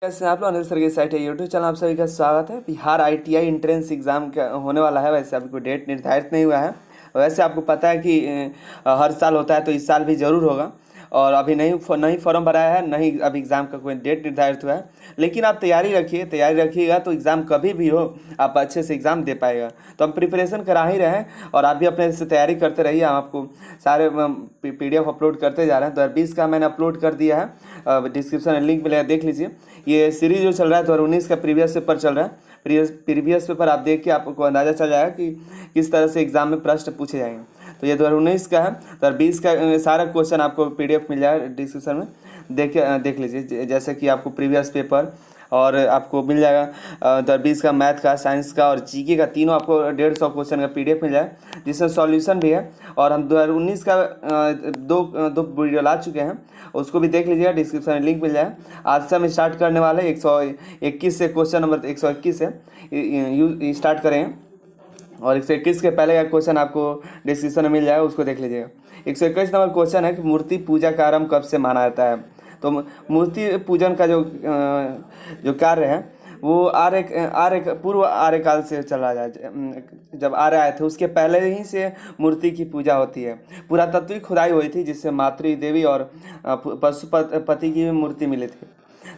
कैसे हैं आप लोग। अनिल सर की साइट है यूट्यूब चैनल, आप सभी का स्वागत है। बिहार आईटीआई एंट्रेंस एग्जाम का होने वाला है। वैसे अभी कोई डेट निर्धारित नहीं हुआ है। वैसे आपको पता है कि हर साल होता है, तो इस साल भी ज़रूर होगा। और अभी नहीं फॉर्म भराया है, नहीं अभी एग्ज़ाम का कोई डेट निर्धारित हुआ है। लेकिन आप तैयारी रखिएगा तो एग्ज़ाम कभी भी हो आप अच्छे से एग्ज़ाम दे पाएगा। तो हम प्रिपरेशन करा ही रहे हैं और आप भी अपने से तैयारी करते रहिए। हम आपको सारे PDF अपलोड करते जा रहे हैं। 2020 का मैंने अपलोड कर दिया है, डिस्क्रिप्शन में लिंक मिलेगा, देख लीजिए। ये सीरीज जो चल रहा है 2019 का प्रीवियस पेपर चल रहा है। प्रीवियस पेपर आप देख के आपको अंदाज़ा चल जाएगा कि किस तरह से एग्जाम में प्रश्न पूछे जाएंगे। तो ये 2019 का है। 2020 का सारा क्वेश्चन आपको PDF मिल जाएगा डिस्क्रिप्शन में, देख लीजिए। जैसे कि आपको प्रीवियस पेपर और आपको मिल जाएगा 2020 का मैथ का, साइंस का और जीके का, तीनों आपको 150 क्वेश्चन का PDF मिल जाएगा, जिसमें सॉल्यूशन भी है। और हम 2019 का दो वीडियो ला चुके हैं, उसको भी देख लीजिएगा, डिस्क्रिप्शन में लिंक मिल जाए। आज से हम स्टार्ट करने वाले 121 से, क्वेश्चन नंबर 121 से स्टार्ट करें। और 121 के पहले का क्वेश्चन आपको डिस्क्रिप्शन में मिल जाएगा, उसको देख लीजिएगा। 121 नंबर क्वेश्चन है कि मूर्ति पूजा का आरंभ कब से माना जाता है। तो मूर्ति पूजन का जो कार्य है वो पूर्व आर्य काल से चला जाए। जब आर्य आए थे उसके पहले ही से मूर्ति की पूजा होती है। पुरातात्विक खुदाई हुई थी, जिससे मातृ देवी और पशुपति की मूर्ति मिली थी,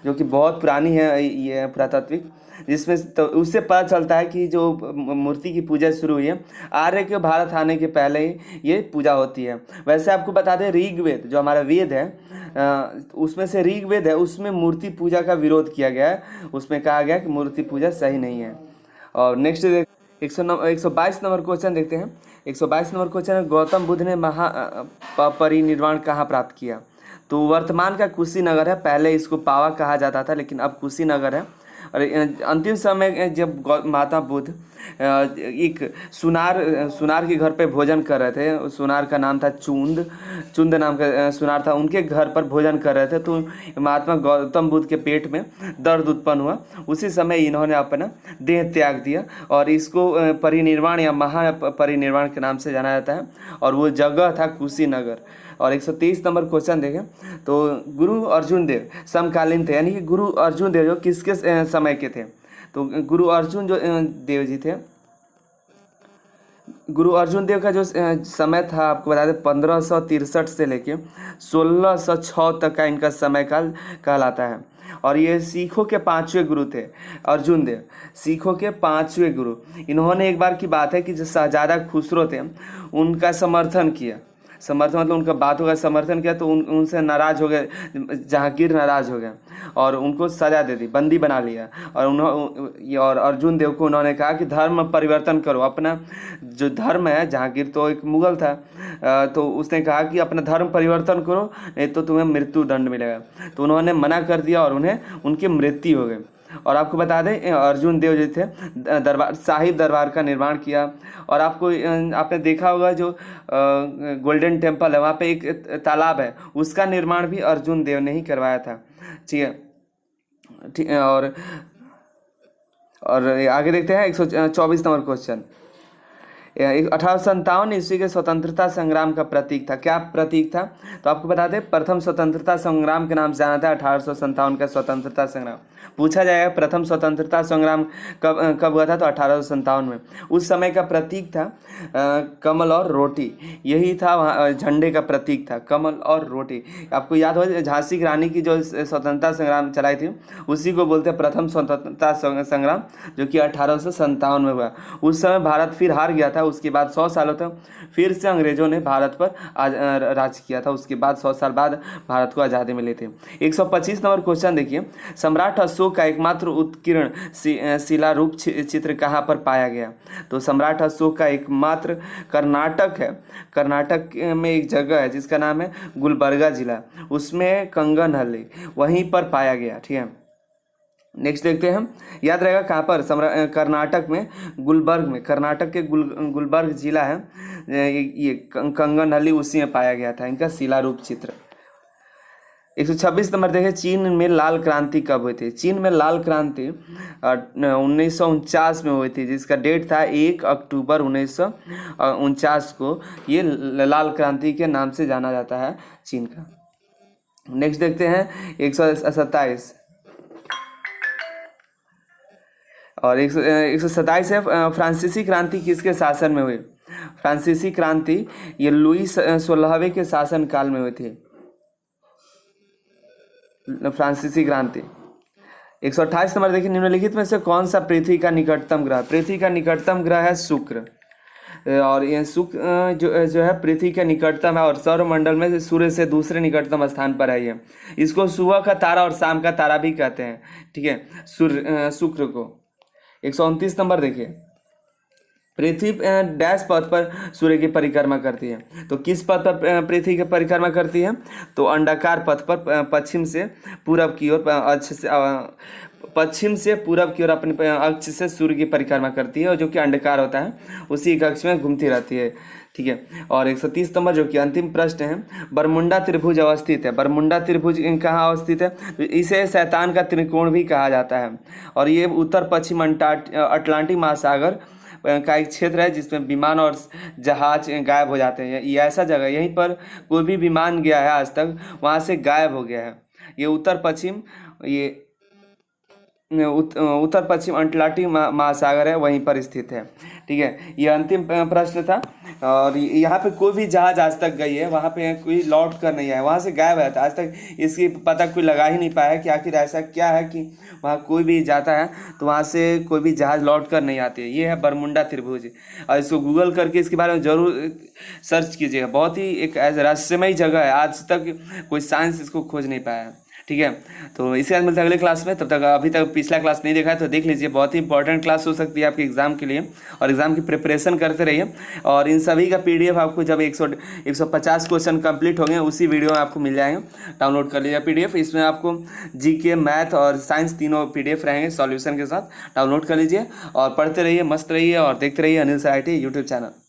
जो कि बहुत पुरानी है ये पुरातात्विक। जिसमें तो उससे पता चलता है कि जो मूर्ति की पूजा शुरू हुई है आर्य के भारत आने के पहले ही ये पूजा होती है। वैसे आपको बता दें, ऋग्वेद जो हमारा वेद है, उसमें से ऋग्वेद है, उसमें मूर्ति पूजा का विरोध किया गया है। उसमें कहा गया कि मूर्ति पूजा सही नहीं है। और नेक्स्ट 122 नंबर क्वेश्चन देखते हैं। 122 नंबर क्वेश्चन है, गौतम बुद्ध ने परिनिर्वाण कहाँ प्राप्त किया। तो वर्तमान का कुशीनगर है, पहले इसको पावा कहा जाता था लेकिन अब कुशीनगर है। और अंतिम समय जब माता बुद्ध एक सुनार के घर पे भोजन कर रहे थे, सुनार का नाम था चुंद नाम का सुनार था, उनके घर पर भोजन कर रहे थे। तो महात्मा गौतम बुद्ध के पेट में दर्द उत्पन्न हुआ। उसी समय इन्होंने अपना देह त्याग दिया और इसको परिनिर्वाण या महापरिनिर्वाण के नाम से जाना जाता है। और वो जगह था कुशीनगर। और 123 नंबर क्वेश्चन देखें तो गुरु अर्जुन देव समकालीन थे, यानी कि गुरु अर्जुन देव जो किसके समय के थे। तो गुरु अर्जुन देव जी थे, गुरु अर्जुन देव का जो समय था आपको बता दें 1563 से लेके 1606 तक का इनका समय काल कहलाता है। और ये सिखों के 5वें गुरु थे। अर्जुन देव सिखों के 5वें गुरु। इन्होंने एक बार की बात है कि जो शहजादा खुसरो थे उनका समर्थन किया, मतलब उनका बातों का समर्थन किया। तो उनसे नाराज़ हो गए, जहांगीर नाराज़ हो गया और उनको सजा दे दी, बंदी बना लिया। और अर्जुन देव को उन्होंने कहा कि धर्म परिवर्तन करो, अपना जो धर्म है, जहांगीर तो एक मुगल था, तो उसने कहा कि अपना धर्म परिवर्तन करो, नहीं तो तुम्हें मृत्यु दंड मिलेगा। तो उन्होंने मना कर दिया और उनकी मृत्यु हो गई। और आपको बता दें अर्जुन देव जी थे साहिब दरबार का निर्माण किया। और आपने देखा होगा जो गोल्डन टेम्पल है, वहाँ पे एक तालाब है, उसका निर्माण भी अर्जुन देव ने ही करवाया था। ठीक है। और आगे देखते हैं 124 नंबर क्वेश्चन। 1857 ईस्वी के स्वतंत्रता संग्राम का प्रतीक था। क्या प्रतीक था? तो आपको बता दें प्रथम स्वतंत्रता संग्राम के नाम से जाना था 1857 का स्वतंत्रता संग्राम। पूछा जाएगा प्रथम स्वतंत्रता संग्राम कब हुआ था, तो 1857 में। उस समय का प्रतीक था कमल और रोटी, यही था वहाँ झंडे का प्रतीक था, कमल और रोटी। आपको याद हो झांसी की रानी की जो स्वतंत्रता संग्राम चलाई थी, उसी को बोलते हैं प्रथम स्वतंत्रता संग्राम, जो कि 1857 में हुआ। उस समय भारत फिर हार गया था। उसके बाद 100 सालों तक फिर से अंग्रेजों ने भारत पर राज किया था। उसके बाद 100 साल बाद भारत को आज़ादी मिली थी। 125 नंबर क्वेश्चन देखिए, सम्राट अशोक का एकमात्र उत्कीर्ण शिलारूप चित्र कहाँ पर पाया गया। तो सम्राट अशोक का एकमात्र कर्नाटक है। कर्नाटक में एक जगह है जिसका नाम है गुलबर्गा जिला, उसमें कंगनहल्ली, वहीं पर पाया गया। ठीक है। नेक्स्ट देखते हैं, याद रहेगा कहाँ पर, कर्नाटक में गुलबर्ग में, कर्नाटक के गुलबर्ग जिला है, ये कंगनहल्ली, उसी में पाया गया था इनका शिलारूप चित्र। 126 नंबर देखें, चीन में लाल क्रांति कब हुई थी। चीन में लाल क्रांति 1949 में हुई थी, जिसका डेट था 1 अक्टूबर 1949 को। ये लाल क्रांति के नाम से जाना जाता है चीन का। नेक्स्ट देखते हैं 127 और 127 है, फ्रांसीसी क्रांति किसके शासन में हुई? फ्रांसीसी क्रांति ये लुई 16वें के शासन काल में हुई थी, फ्रांसीसी क्रांति। 128 नंबर देखिए, निम्नलिखित में से कौन सा पृथ्वी का निकटतम ग्रह? पृथ्वी का निकटतम ग्रह है शुक्र, और ये शुक्र जो है पृथ्वी के निकटतम है, और सौरमंडल में सूर्य से दूसरे निकटतम स्थान पर है ये। इसको सुबह का तारा और शाम का तारा भी कहते हैं, ठीक है, शुक्र को। 129 नंबर देखिए, पृथ्वी डैश पथ पर सूर्य की परिक्रमा करती है? तो किस पथ पर पृथ्वी की परिक्रमा करती है? तो अंडाकार पथ पर पश्चिम से पूरब की ओर पश्चिम से पूरब की ओर अपने अक्ष से सूर्य की परिक्रमा करती है, और जो कि अंडाकार होता है उसी अक्ष में घूमती रहती है, ठीक है। और 130 नंबर जो कि अंतिम प्रश्न है, बरमुंडा त्रिभुज अवस्थित है। बरमुंडा त्रिभुज कहाँ अवस्थित है? तो इसे शैतान का त्रिकोण भी कहा जाता है, और ये उत्तर पश्चिम अटलांटिक महासागर का एक क्षेत्र है जिसमें विमान और जहाज गायब हो जाते हैं। ये ऐसा जगह, यहीं पर कोई भी विमान गया है आज तक वहाँ से गायब हो गया है। ये उत्तर पश्चिम अटलांटिक महासागर है, वहीं पर स्थित है, ठीक है। ये अंतिम प्रश्न था, और यहाँ पे कोई भी जहाज आज तक गई है वहाँ पे कोई लौट कर नहीं आया, वहाँ से गायब है। आज तक इसकी पता कोई लगा ही नहीं पाया है कि आखिर ऐसा क्या है कि वहाँ कोई भी जाता है तो वहाँ से कोई भी जहाज लौट कर नहीं आती है। ये है बरमुंडा त्रिभुज, और इसको गूगल करके इसके बारे में ज़रूर सर्च कीजिएगा। बहुत ही एक रहस्यमय जगह है, आज तक कोई साइंस इसको खोज नहीं पाया है, ठीक है। तो इसके बाद मिलते हैं अगले क्लास में। तब तक अभी तक पिछला क्लास नहीं देखा है तो देख लीजिए, बहुत ही इंपॉर्टेंट क्लास हो सकती है आपके एग्जाम के लिए, और एग्जाम की प्रिपरेशन करते रहिए। और इन सभी का PDF आपको जब 150 क्वेश्चन कंप्लीट होंगे उसी वीडियो में आपको मिल जाएंगे, डाउनलोड कर लीजिए PDF। इसमें आपको GK, मैथ और साइंस तीनों PDF रहेंगे सॉल्यूशन के साथ, डाउनलोड कर लीजिए और पढ़ते रहिए, मस्त रहिए और देखते रहिए Anil sir IT YouTube channel.